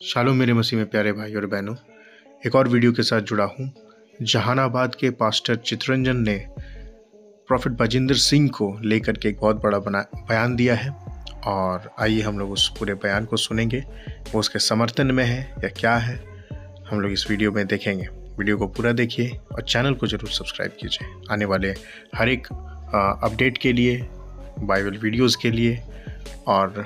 Shalom मेरे मसीह में प्यारे भाई और बहनों, एक और वीडियो के साथ जुड़ा हूँ। जहानाबाद के पास्टर चितरंजन ने प्रॉफिट बजिंदर सिंह को लेकर के एक बहुत बड़ा बयान दिया है और आइए हम लोग उस पूरे बयान को सुनेंगे। वो उसके समर्थन में है या क्या है, हम लोग इस वीडियो में देखेंगे। वीडियो को पूरा देखिए और चैनल को ज़रूर सब्सक्राइब कीजिए आने वाले हर एक अपडेट के लिए, बाइबल वीडियोज़ के लिए और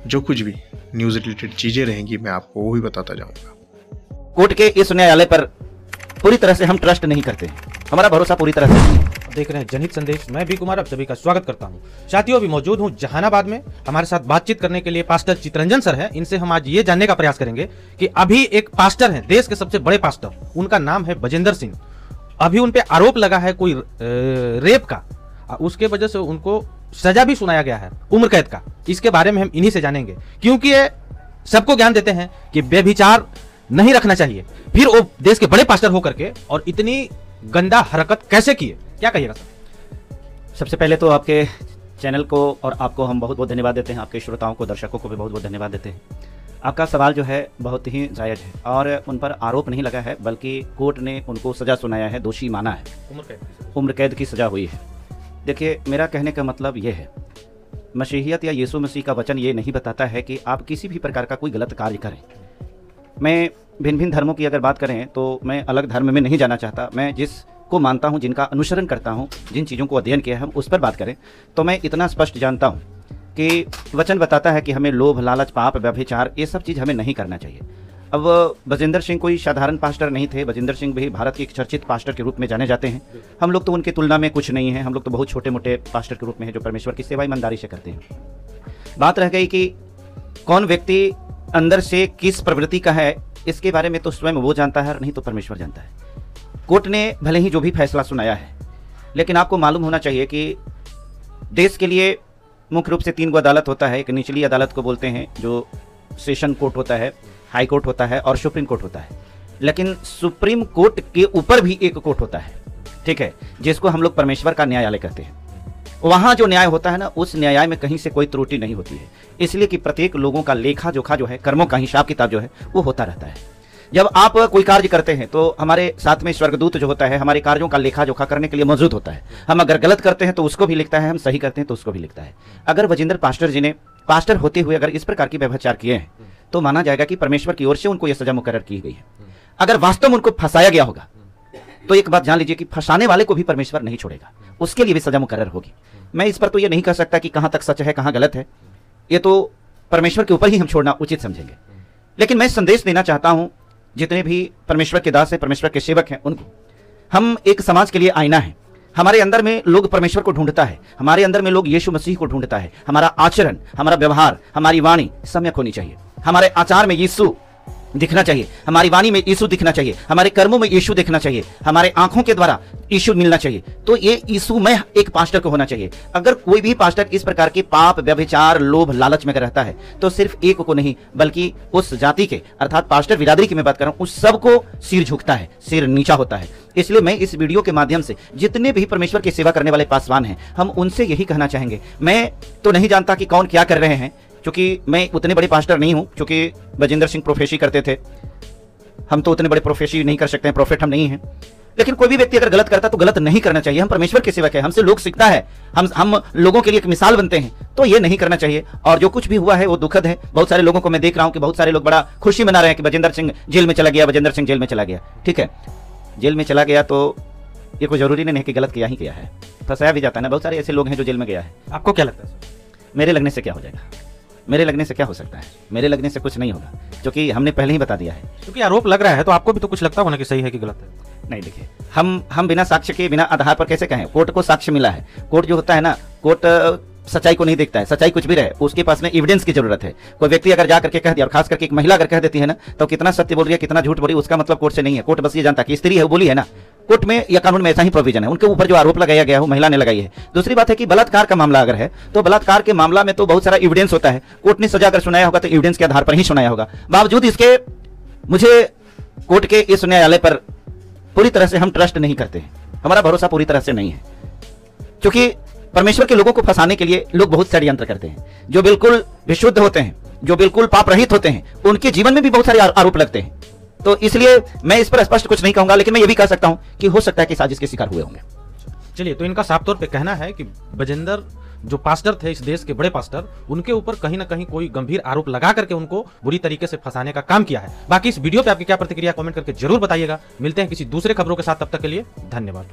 जो कुछ भी न्यूज़ रिलेटेड चीज़ें रहेंगी मैं आपको वो भी बताता जाऊंगा। कोर्ट के इस न्यायालय पर पूरी तरह से हम ट्रस्ट नहीं करते हैं, हमारा भरोसा पूरी तरह से नहीं है। देख रहे हैं जनहित संदेश। मैं बी कुमार आप सभी का स्वागत करता हूं। साथियों, अभी मौजूद हूं जहानाबाद में। हमारे साथ बातचीत करने के लिए पास्टर चितरंजन सर हैं। इनसे हम आज ये जानने का प्रयास करेंगे कि अभी एक पास्टर हैं, देश के सबसे बड़े पास्टर, उनका नाम है बजिंदर सिंह। अभी उन पे आरोप लगा है कोई रेप का, उसके वजह से उनको सजा भी सुनाया गया है, उम्र कैद का। इसके बारे में हम इन्हीं से जानेंगे, क्योंकि ये सबको ज्ञान देते हैं कि बेविचार नहीं रखना चाहिए। फिर वो देश के बड़े पास्टर होकर के और इतनी गंदा हरकत कैसे किए, क्या कहिएगा सर? सबसे पहले तो आपके चैनल को और आपको हम बहुत बहुत धन्यवाद देते हैं, आपके श्रोताओं को, दर्शकों को भी बहुत बहुत धन्यवाद देते हैं। आपका सवाल जो है बहुत ही जायज़ है और उन पर आरोप नहीं लगा है, बल्कि कोर्ट ने उनको सजा सुनाया है, दोषी माना है, उम्र कैद की सजा हुई है। देखिए, मेरा कहने का मतलब ये है, मसीहियत या यीशु मसीह का वचन ये नहीं बताता है कि आप किसी भी प्रकार का कोई गलत कार्य करें। मैं भिन्न भिन्न धर्मों की अगर बात करें तो मैं अलग धर्म में नहीं जाना चाहता। मैं जिसको मानता हूं, जिनका अनुसरण करता हूं, जिन चीज़ों को अध्ययन किया है, हम उस पर बात करें तो मैं इतना स्पष्ट जानता हूं कि वचन बताता है कि हमें लोभ, लालच, पाप, व्यभिचार, ये सब चीज़ हमें नहीं करना चाहिए। अब बजिंदर सिंह कोई साधारण पास्टर नहीं थे। बजिंदर सिंह भी भारत के एक चर्चित पास्टर के रूप में जाने जाते हैं। हम लोग तो उनकी तुलना में कुछ नहीं हैं। हम लोग तो बहुत छोटे मोटे पास्टर के रूप में हैं जो परमेश्वर की सेवा ईमानदारी से करते हैं। बात रह गई कि कौन व्यक्ति अंदर से किस प्रवृत्ति का है, इसके बारे में तो स्वयं वो जानता है, नहीं तो परमेश्वर जानता है। कोर्ट ने भले ही जो भी फैसला सुनाया है, लेकिन आपको मालूम होना चाहिए कि देश के लिए मुख्य रूप से 3 अदालत होता है। एक निचली अदालत को बोलते हैं, जो सेशन कोर्ट होता है, हाई कोर्ट होता है और सुप्रीम कोर्ट होता है। लेकिन सुप्रीम कोर्ट के ऊपर भी एक कोर्ट होता है, ठीक है, जिसको हम लोग परमेश्वर का न्यायालय कहते हैं। वहाँ जो न्याय होता है ना, उस न्याय में कहीं से कोई त्रुटि नहीं होती है, इसलिए कि प्रत्येक लोगों का लेखा जोखा जो है, कर्मों का हिसाब किताब जो है वो होता रहता है। जब आप कोई कार्य करते हैं तो हमारे साथ में स्वर्गदूत जो होता है हमारे कार्यों का लेखा जोखा करने के लिए मौजूद होता है। हम अगर गलत करते हैं तो उसको भी लिखता है, हम सही करते हैं तो उसको भी लिखता है। अगर बजिंदर पास्टर जी ने पास्टर होते हुए अगर इस प्रकार की व्यभिचार किए हैं तो माना जाएगा कि परमेश्वर की ओर से उनको यह सजा मुकर्रर की गई है। अगर वास्तव में उनको फंसाया गया होगा तो एक बात जान लीजिए कि फंसाने वाले को भी परमेश्वर नहीं छोड़ेगा, उसके लिए भी सजा मुकर्रर होगी। मैं इस पर तो ये नहीं कह सकता कि कहां तक सच है कहां गलत है, ये तो परमेश्वर के ऊपर ही हम छोड़ना उचित समझेंगे। लेकिन मैं संदेश देना चाहता हूं जितने भी परमेश्वर के दास हैं, परमेश्वर के सेवक हैं, उनको, हम एक समाज के लिए आईना है। हमारे अंदर में लोग परमेश्वर को ढूंढता है, हमारे अंदर में लोग यीशु मसीह को ढूंढता है। हमारा आचरण, हमारा व्यवहार, हमारी वाणी सम्यक होनी चाहिए। हमारे आचार में यीशु दिखना चाहिए, हमारी वाणी में यीशु दिखना चाहिए, हमारे कर्मों में यीशु दिखना चाहिए, हमारे आंखों के द्वारा यीशु मिलना चाहिए। तो ये यीशु में एक पास्टर को होना चाहिए। अगर कोई भी पास्टर इस प्रकार के पाप, व्यभिचार, लोभ, लालच में रहता है तो सिर्फ एक को नहीं बल्कि उस जाति के, अर्थात पास्टर बिरादरी की मैं बात कर रहा हूं, उस सबको सिर झुकता है, सिर नीचा होता है। इसलिए मैं इस वीडियो के माध्यम से जितने भी परमेश्वर की सेवा करने वाले पासवान हैं, हम उनसे यही कहना चाहेंगे। मैं तो नहीं जानता कि कौन क्या कर रहे हैं, क्योंकि मैं उतने बड़े पास्टर नहीं हूं। क्योंकि बजिंदर सिंह प्रोफेसी करते थे, हम तो उतने बड़े प्रोफेसी नहीं कर सकते हैं, प्रॉफिट हम नहीं हैं। लेकिन कोई भी व्यक्ति अगर गलत करता तो गलत नहीं करना चाहिए। हम परमेश्वर के सेवक हैं, हमसे लोग सीखता है, हम लोगों के लिए एक मिसाल बनते हैं, तो ये नहीं करना चाहिए। और जो कुछ भी हुआ है वो दुखद है। बहुत सारे लोगों को मैं देख रहा हूं कि बहुत सारे लोग बड़ा खुशी मना रहे हैं कि बजिंदर सिंह जेल में चला गया, बजिंदर सिंह जेल में चला गया। ठीक है, जेल में चला गया तो ये कोई जरूरी नहीं है कि गलत किया ही किया है, फंसाया भी जाता है ना। बहुत सारे ऐसे लोग हैं जो जेल में गया है। आपको क्या लगता है? मेरे लगने से क्या हो जाएगा? मेरे लगने से क्या हो सकता है? मेरे लगने से कुछ नहीं होगा, क्योंकि हमने पहले ही बता दिया है। क्योंकि आरोप लग रहा है तो आपको भी तो कुछ लगता होगा ना कि सही है कि गलत है। नहीं, देखिए, हम बिना साक्ष्य के, बिना आधार पर कैसे कहें? कोर्ट को साक्ष्य मिला है। कोर्ट जो होता है ना, कोर्ट सच्चाई को नहीं देखता है। सच्चाई कुछ भी रहे, उसके पास में एविडेंस की जरूरत है। कोई व्यक्ति अगर जा करके कह दिया, और खास करके एक महिला अगर कह देती है ना, तो कितना सत्य बोल रही है, कितना झूठ बोल रही है, उसका मतलब कोर्ट से नहीं है। कोर्ट बस ये जानता है कि स्त्री है, वो बोली है ना। कोर्ट में या कानून में ऐसा ही प्रोविजन है। उनके ऊपर जो आरोप लगाया गया है वो महिला ने लगाई है। दूसरी बात है कि बलात्कार का मामला अगर है तो बलात्कार के मामला में तो बहुत सारा एविडेंस होता है। कोर्ट ने सजा अगर सुनाया होगा तो एविडेंस के आधार पर ही सुनाया होगा। बावजूद इसके मुझे कोर्ट के इस न्यायालय पर पूरी तरह से हम ट्रस्ट नहीं करते हैं, हमारा भरोसा पूरी तरह से नहीं है। क्योंकि परमेश्वर के लोगों को फंसाने के लिए लोग बहुत षड्यंत्र करते हैं। जो बिल्कुल विशुद्ध होते हैं, जो बिल्कुल पाप रहित होते हैं, उनके जीवन में भी बहुत सारे आरोप लगते हैं। तो इसलिए मैं इस पर स्पष्ट कुछ नहीं कहूंगा, लेकिन मैं ये भी कह सकता हूं कि हो सकता है कि साजिश के शिकार हुए होंगे। चलिए, तो इनका साफ तौर पे कहना है कि बजेंद्र जो पास्टर थे, इस देश के बड़े पास्टर, उनके ऊपर कहीं ना कहीं कोई गंभीर आरोप लगा करके उनको बुरी तरीके से फंसाने का काम किया है। बाकी इस वीडियो पे आपकी क्या प्रतिक्रिया कमेंट करके जरूर बताइएगा। मिलते हैं किसी दूसरे खबरों के साथ, तब तक के लिए धन्यवाद।